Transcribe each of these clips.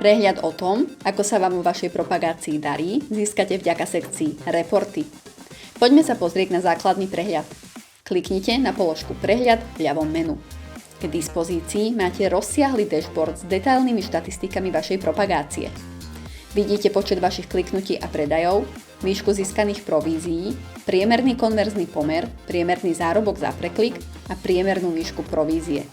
Prehľad o tom, ako sa vám vo vašej propagácii darí, získate vďaka sekcii Reporty. Poďme sa pozrieť na základný prehľad. Kliknite na položku Prehľad v ľavom menu. K dispozícii máte rozsiahly dashboard s detailnými štatistikami vašej propagácie. Vidíte počet vašich kliknutí a predajov, výšku získaných provízií, priemerný konverzný pomer, priemerný zárobok za preklik a priemernú výšku provízie.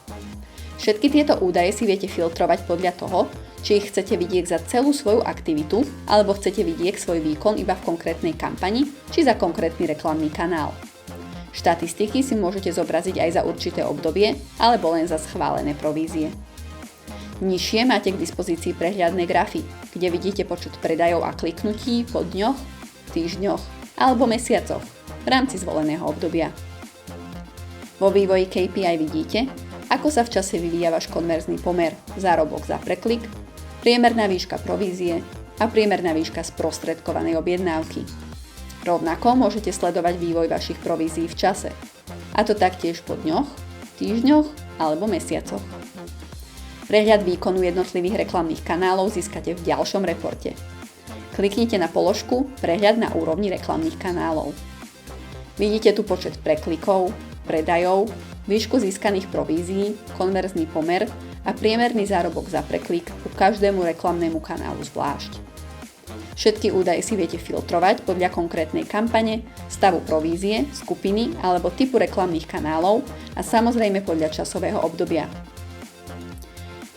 Všetky tieto údaje si viete filtrovať podľa toho, či ich chcete vidieť za celú svoju aktivitu, alebo chcete vidieť svoj výkon iba v konkrétnej kampani, či za konkrétny reklamný kanál. Štatistiky si môžete zobraziť aj za určité obdobie, alebo len za schválené provízie. Nižšie máte k dispozícii prehľadné grafy, kde vidíte počet predajov a kliknutí po dňoch, týždňoch alebo mesiacoch v rámci zvoleného obdobia. Vo vývoji KPI vidíte, ako sa v čase vyvíja váš konverzný pomer, zárobok za preklik, priemerná výška provízie a priemerná výška sprostredkovanej objednávky. Rovnako môžete sledovať vývoj vašich provízií v čase, a to taktiež po dňoch, týždňoch alebo mesiacoch. Prehľad výkonu jednotlivých reklamných kanálov získate v ďalšom reporte. Kliknite na položku Prehľad na úrovni reklamných kanálov. Vidíte tu počet preklikov, predajov, výšku získaných provízií, konverzný pomer a priemerný zárobok za preklik ku každému reklamnému kanálu zvlášť. Všetky údaje si viete filtrovať podľa konkrétnej kampane, stavu provízie, skupiny alebo typu reklamných kanálov a samozrejme podľa časového obdobia.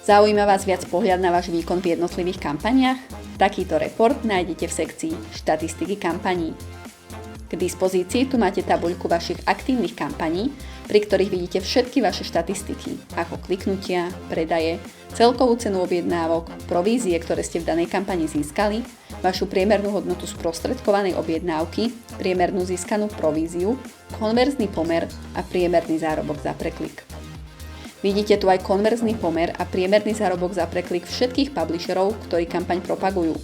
Zaujíma vás viac pohľad na váš výkon v jednotlivých kampaniách? Takýto report nájdete v sekcii Štatistiky kampaní. K dispozícii tu máte tabuľku vašich aktívnych kampaní, pri ktorých vidíte všetky vaše štatistiky, ako kliknutia, predaje, celkovú cenu objednávok, provízie, ktoré ste v danej kampani získali, vašu priemernú hodnotu sprostredkovanej objednávky, priemernú získanú províziu, konverzný pomer a priemerný zárobok za preklik. Vidíte tu aj konverzný pomer a priemerný zárobok za preklik všetkých publisherov, ktorí kampaň propagujú,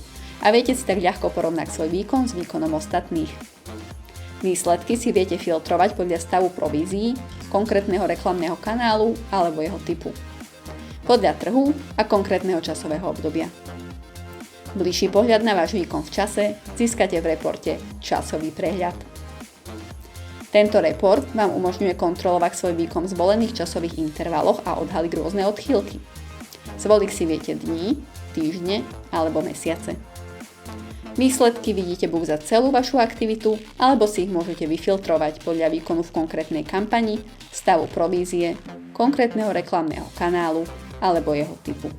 a viete si tak ľahko porovnať svoj výkon s výkonom ostatných. Výsledky si viete filtrovať podľa stavu provízií, konkrétneho reklamného kanálu alebo jeho typu, podľa trhu a konkrétneho časového obdobia. Bližší pohľad na váš výkon v čase získate v reporte Časový prehľad. Tento report vám umožňuje kontrolovať svoj výkon v zvolených časových intervaloch a odhaliť rôzne odchýlky. Zvoliť si viete dní, týždne alebo mesiace. Výsledky vidíte buď za celú vašu aktivitu, alebo si ich môžete vyfiltrovať podľa výkonu v konkrétnej kampani, stavu provízie, konkrétneho reklamného kanálu alebo jeho typu.